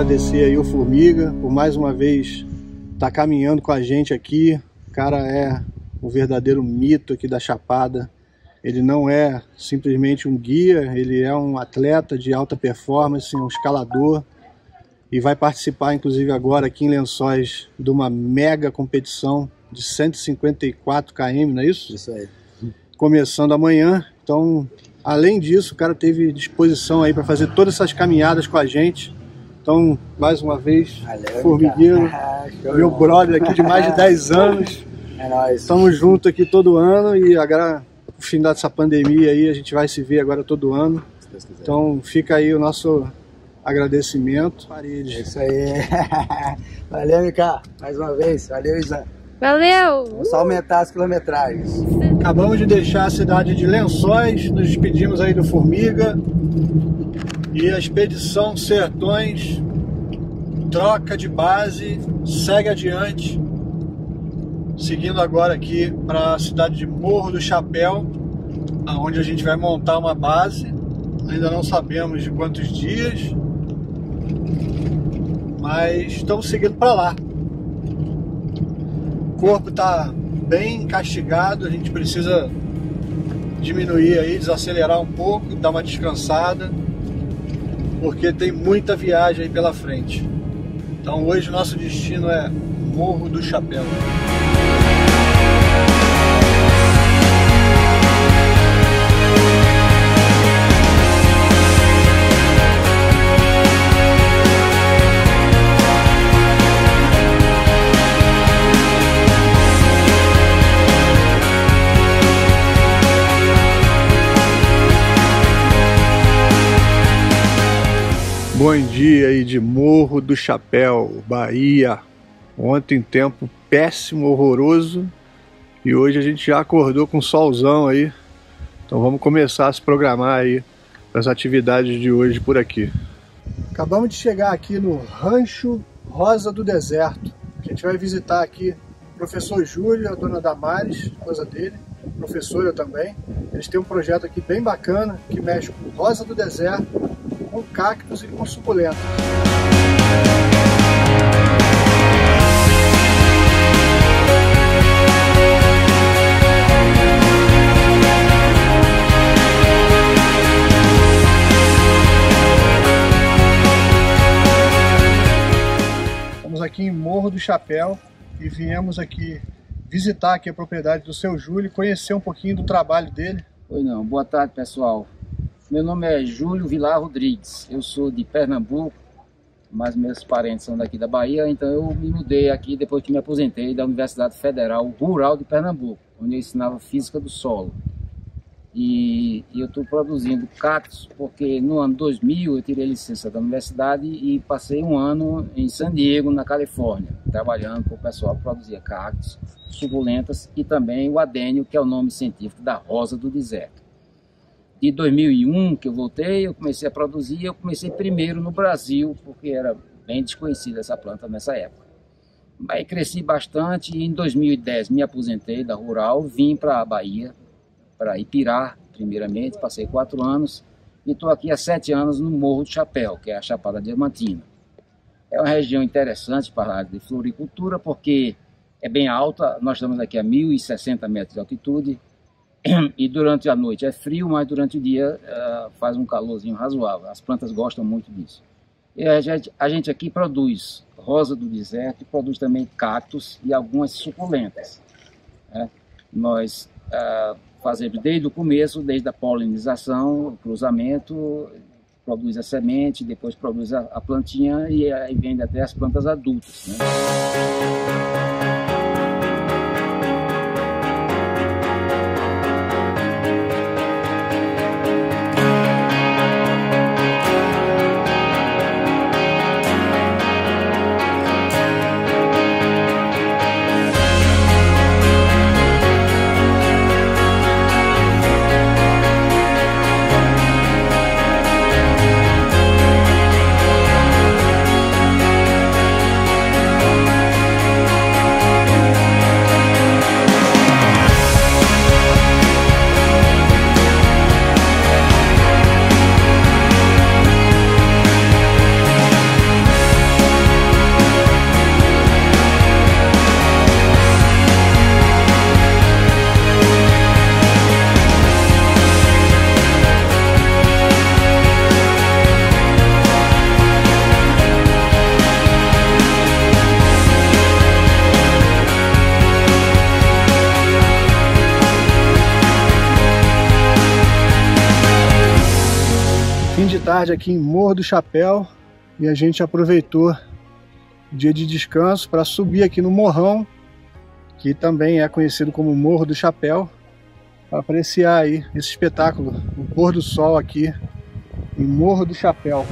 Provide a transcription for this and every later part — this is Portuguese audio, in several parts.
agradecer aí o Formiga por mais uma vez estar caminhando com a gente aqui. O cara é um verdadeiro mito aqui da Chapada. Ele não é simplesmente um guia, ele é um atleta de alta performance, um escalador, e vai participar inclusive agora aqui em Lençóis de uma mega competição de 154 km, não é isso? Isso aí. Começando amanhã. Então, além disso, o cara teve disposição aí para fazer todas essas caminhadas com a gente. Então, mais uma vez, Valeu, Formigueiro, meu brother aqui de mais de 10 anos. É nóis. Estamos juntos aqui todo ano e agora, no fim dessa pandemia aí, a gente vai se ver agora todo ano. Se Deus quiser. Então, fica aí o nosso agradecimento. Parede. É isso aí. Valeu, Mica. Mais uma vez. Valeu, Isa. Valeu! Vamos só aumentar as quilometragens. Acabamos de deixar a cidade de Lençóis, nos despedimos aí do Formiga. E a expedição Sertões troca de base, segue adiante, seguindo agora aqui para a cidade de Morro do Chapéu, onde a gente vai montar uma base. Ainda não sabemos de quantos dias, mas estamos seguindo para lá. O corpo está bem castigado, a gente precisa diminuir aí, desacelerar um pouco, dar uma descansada, porque tem muita viagem aí pela frente. Então hoje o nosso destino é Morro do Chapéu. Bom dia aí de Morro do Chapéu, Bahia. Ontem tempo péssimo, horroroso, e hoje a gente já acordou com solzão aí. Então vamos começar a se programar aí para as atividades de hoje por aqui. Acabamos de chegar aqui no Rancho Rosa do Deserto. A gente vai visitar aqui o professor Júlio, a dona Damares, esposa dele, professora também. Eles têm um projeto aqui bem bacana que mexe com rosa do deserto, com cactos e com suculentas. Estamos aqui em Morro do Chapéu e viemos aqui visitar aqui a propriedade do seu Júlio, conhecer um pouquinho do trabalho dele. Oi, não. Boa tarde, pessoal. Meu nome é Júlio Vilar Rodrigues, eu sou de Pernambuco, mas meus parentes são daqui da Bahia, então eu me mudei aqui depois que me aposentei da Universidade Federal Rural de Pernambuco, onde eu ensinava Física do Solo. E eu estou produzindo cactos porque no ano 2000 eu tirei licença da universidade e passei um ano em San Diego, na Califórnia, trabalhando com o pessoal que produzia cactos, suculentas e também o adênio, que é o nome científico da rosa do deserto. De 2001 que eu voltei, eu comecei a produzir. Eu comecei primeiro no Brasil, porque era bem desconhecida essa planta nessa época. Aí cresci bastante e em 2010 me aposentei da Rural, vim para a Bahia, para Ipirá, primeiramente, passei 4 anos e estou aqui há 7 anos no Morro do Chapéu, que é a Chapada Diamantina. É uma região interessante para a área de floricultura, porque é bem alta, nós estamos aqui a 1.060 metros de altitude, e durante a noite é frio, mas durante o dia faz um calorzinho razoável. As plantas gostam muito disso. E a gente aqui produz rosa do deserto, produz também cactos e algumas suculentas. Nós fazemos desde o começo, desde a polinização, o cruzamento, produz a semente, depois produz a plantinha e aí vende até as plantas adultas, né? tarde aqui em Morro do Chapéu e a gente aproveitou o dia de descanso para subir aqui no morrão, que também é conhecido como Morro do Chapéu, para apreciar aí esse espetáculo, o pôr do sol aqui em Morro do Chapéu.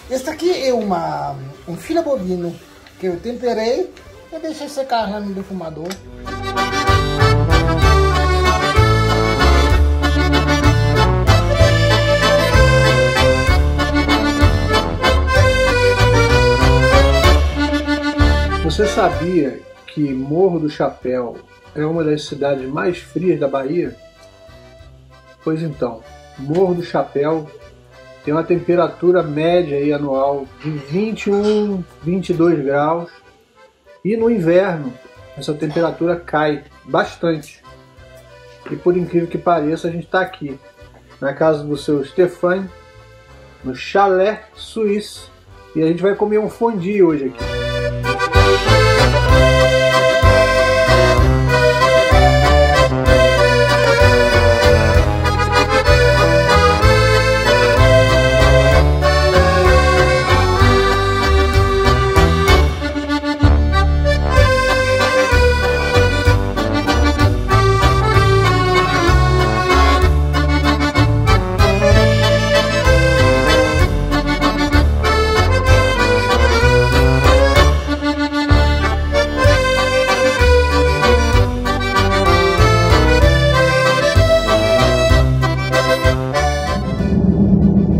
Esse aqui é um filé bovino que eu temperei e deixei secar lá no defumador. Você sabia que Morro do Chapéu é uma das cidades mais frias da Bahia? Pois então, Morro do Chapéu tem uma temperatura média aí anual de 21, 22 graus e no inverno essa temperatura cai bastante. E por incrível que pareça, a gente está aqui na casa do seu Stefan, no Chalé Suisse, e a gente vai comer um fondue hoje aqui.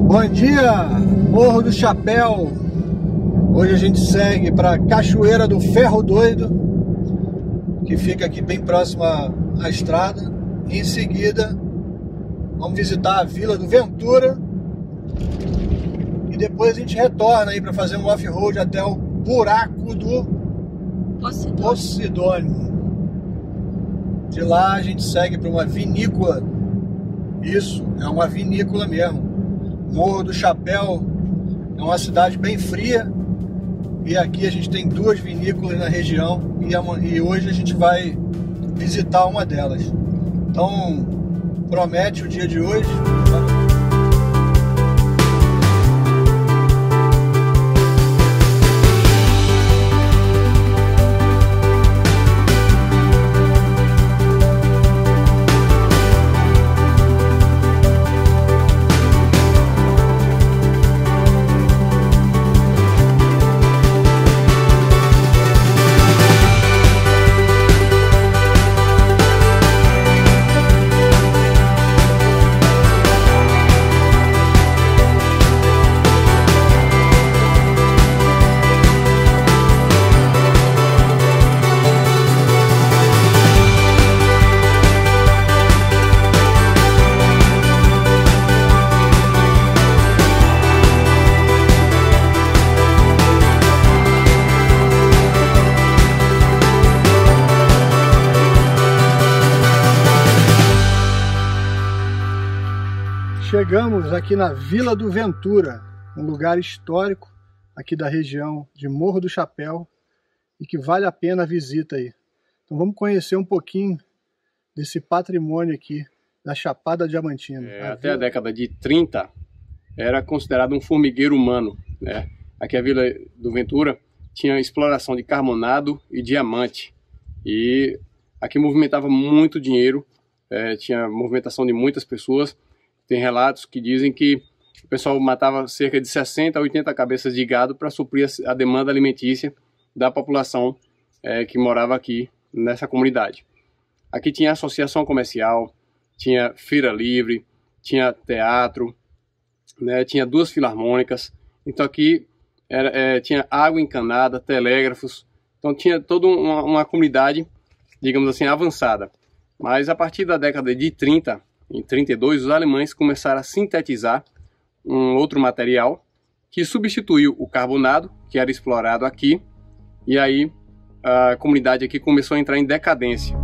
Bom dia, Morro do Chapéu. Hoje a gente segue para a Cachoeira do Ferro Doido, que fica aqui bem próximo à estrada. E em seguida vamos visitar a Vila do Ventura e depois a gente retorna aí para fazer um off-road até o Buraco do Posidônio. De lá a gente segue para uma vinícola. Isso, é uma vinícola mesmo. Morro do Chapéu é uma cidade bem fria e aqui a gente tem duas vinícolas na região e hoje a gente vai visitar uma delas. Então promete o dia de hoje. Chegamos aqui na Vila do Ventura, um lugar histórico aqui da região de Morro do Chapéu e que vale a pena a visita aí. Então vamos conhecer um pouquinho desse patrimônio aqui da Chapada Diamantina. Até a década de 30 era considerado um formigueiro humano, né? Aqui a Vila do Ventura tinha exploração de carbonado e diamante. E aqui movimentava muito dinheiro, tinha movimentação de muitas pessoas. Tem relatos que dizem que o pessoal matava cerca de 60 a 80 cabeças de gado para suprir a demanda alimentícia da população que morava aqui nessa comunidade. Aqui tinha associação comercial, tinha feira livre, tinha teatro, né, tinha 2 filarmônicas. Então aqui tinha água encanada, telégrafos. Então tinha toda uma comunidade, digamos assim, avançada. Mas a partir da década de 30, em 32, os alemães começaram a sintetizar um outro material que substituiu o carbonado, que era explorado aqui, e aí a comunidade aqui começou a entrar em decadência.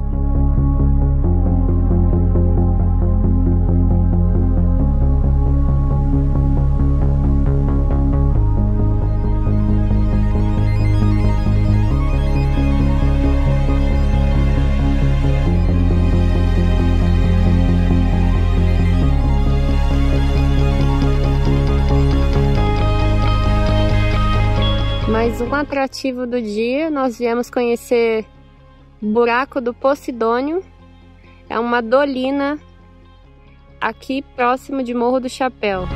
Mais um atrativo do dia, nós viemos conhecer o Buraco do Posidônio. É uma dolina aqui próximo de Morro do Chapéu.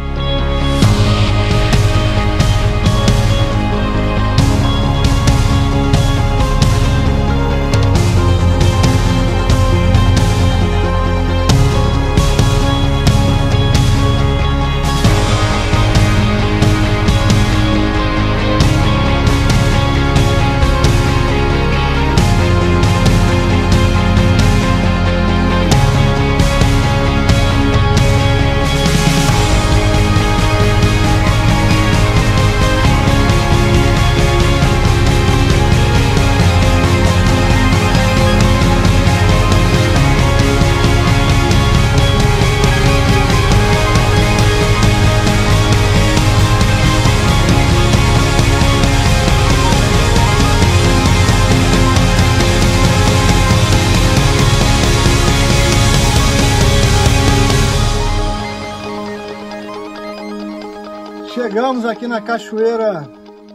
Chegamos aqui na Cachoeira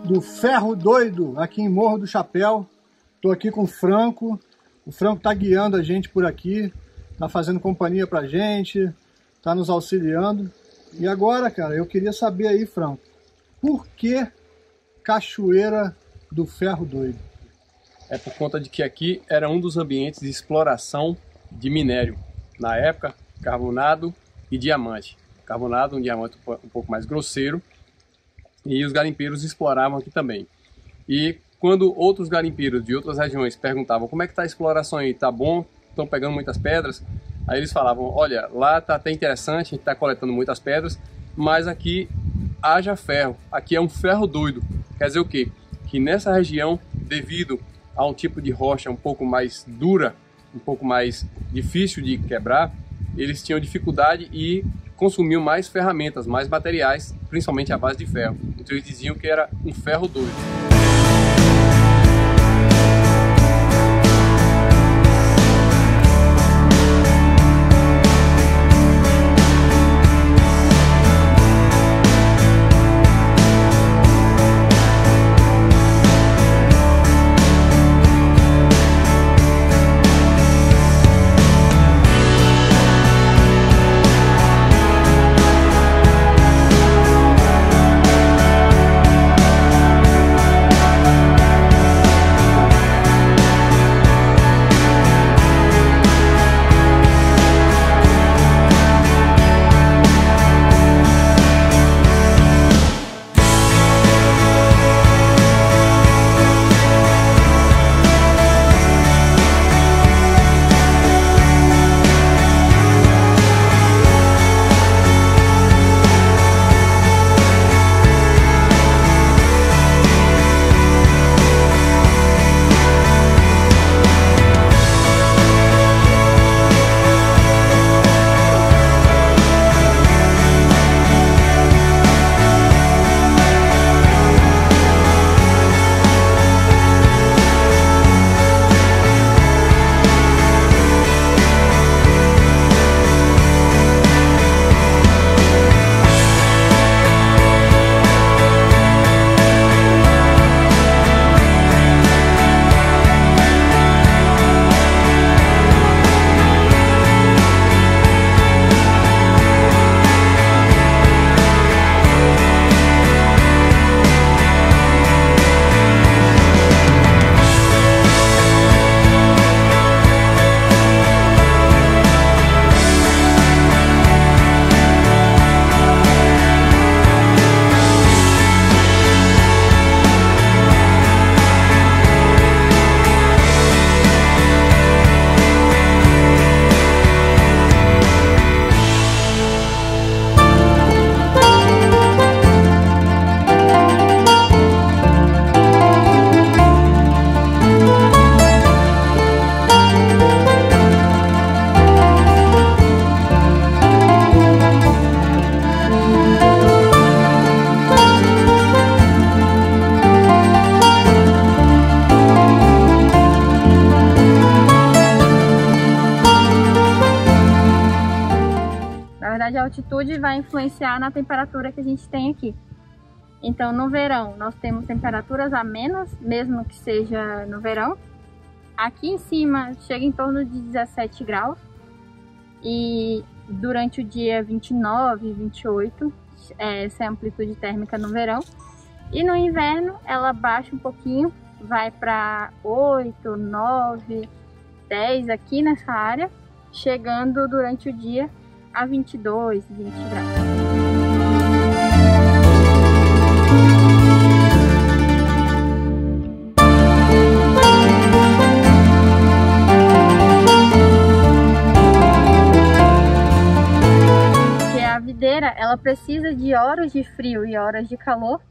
do Ferro Doido, aqui em Morro do Chapéu. Estou aqui com o Franco. O Franco está guiando a gente por aqui, está fazendo companhia pra gente, está nos auxiliando. E agora, cara, eu queria saber aí, Franco, por que Cachoeira do Ferro Doido? É por conta de que aqui era um dos ambientes de exploração de minério. Na época, carbonado e diamante. Carbonado, um diamante um pouco mais grosseiro, e os garimpeiros exploravam aqui também. E quando outros garimpeiros de outras regiões perguntavam como é que está a exploração aí, tá bom, estão pegando muitas pedras, aí eles falavam, olha, lá tá até interessante, a gente está coletando muitas pedras, mas aqui haja ferro, aqui é um ferro doido. Quer dizer o quê? Que nessa região, devido a um tipo de rocha um pouco mais dura, um pouco mais difícil de quebrar, eles tinham dificuldade e consumiam mais ferramentas, mais materiais, principalmente à base de ferro. Então eles diziam que era um ferro doido. altitude vai influenciar na temperatura que a gente tem aqui. Então, no verão, nós temos temperaturas amenas, mesmo que seja no verão. Aqui em cima, chega em torno de 17 graus. E durante o dia 29, 28, essa é a amplitude térmica no verão. E no inverno, ela baixa um pouquinho, vai para 8, 9, 10 aqui nessa área, chegando durante o dia a 22, 20 graus. Ela precisa de horas de frio e horas de calor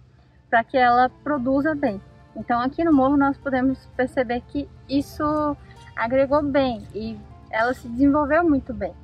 para que ela produza bem. Então aqui no morro nós podemos perceber que isso agregou bem e ela se desenvolveu muito bem.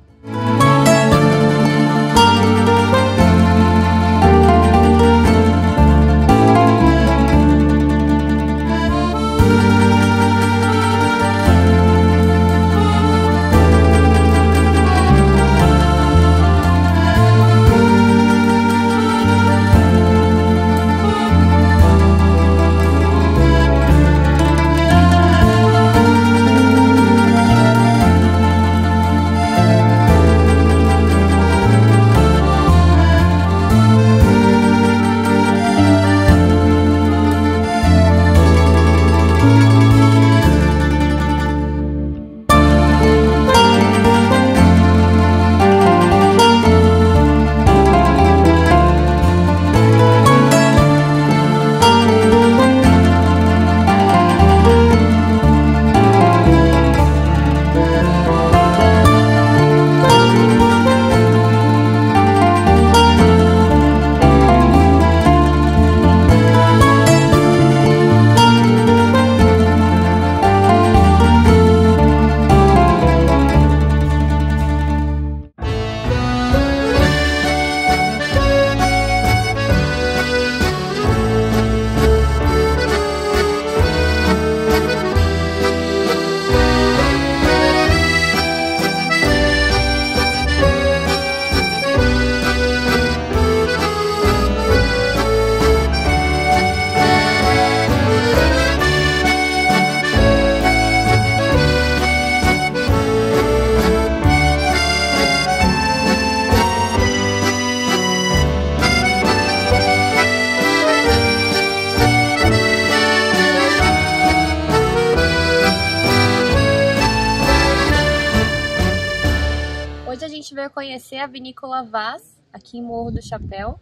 Veio conhecer a Vinícola Vaz, aqui em Morro do Chapéu.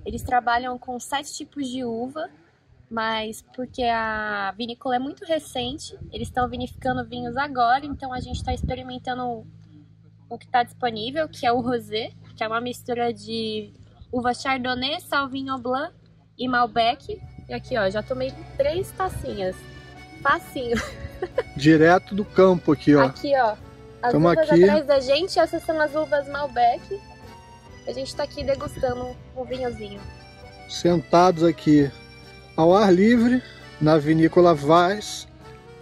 Eles trabalham com 7 tipos de uva, mas porque a vinícola é muito recente, eles estão vinificando vinhos agora, então a gente está experimentando o que está disponível, que é o Rosé, que é uma mistura de uva Chardonnay, Sauvignon Blanc e Malbec. E aqui, ó, já tomei 3 tacinhas, facinho. Direto do campo aqui, ó. Aqui, ó. As uvas aqui atrás da gente, essas são as uvas Malbec. A gente tá aqui degustando um vinhozinho. Sentados aqui ao ar livre, na Vinícola Vaz,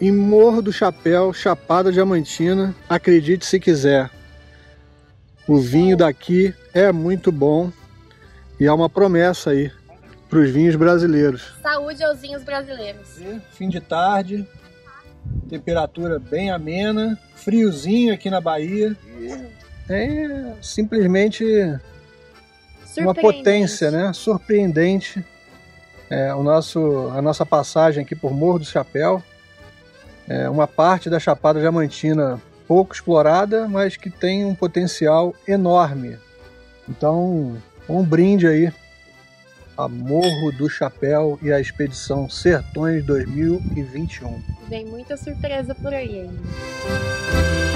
em Morro do Chapéu, Chapada Diamantina. Acredite se quiser, o vinho daqui é muito bom e é uma promessa aí para os vinhos brasileiros. Saúde aos vinhos brasileiros. Fim de tarde, temperatura bem amena, friozinho aqui na Bahia. É simplesmente uma potência, né? Surpreendente. A nossa passagem aqui por Morro do Chapéu. É uma parte da Chapada Diamantina pouco explorada, mas que tem um potencial enorme. Então, um brinde aí a Morro do Chapéu e a Expedição Sertões 2021. Vem muita surpresa por aí ainda.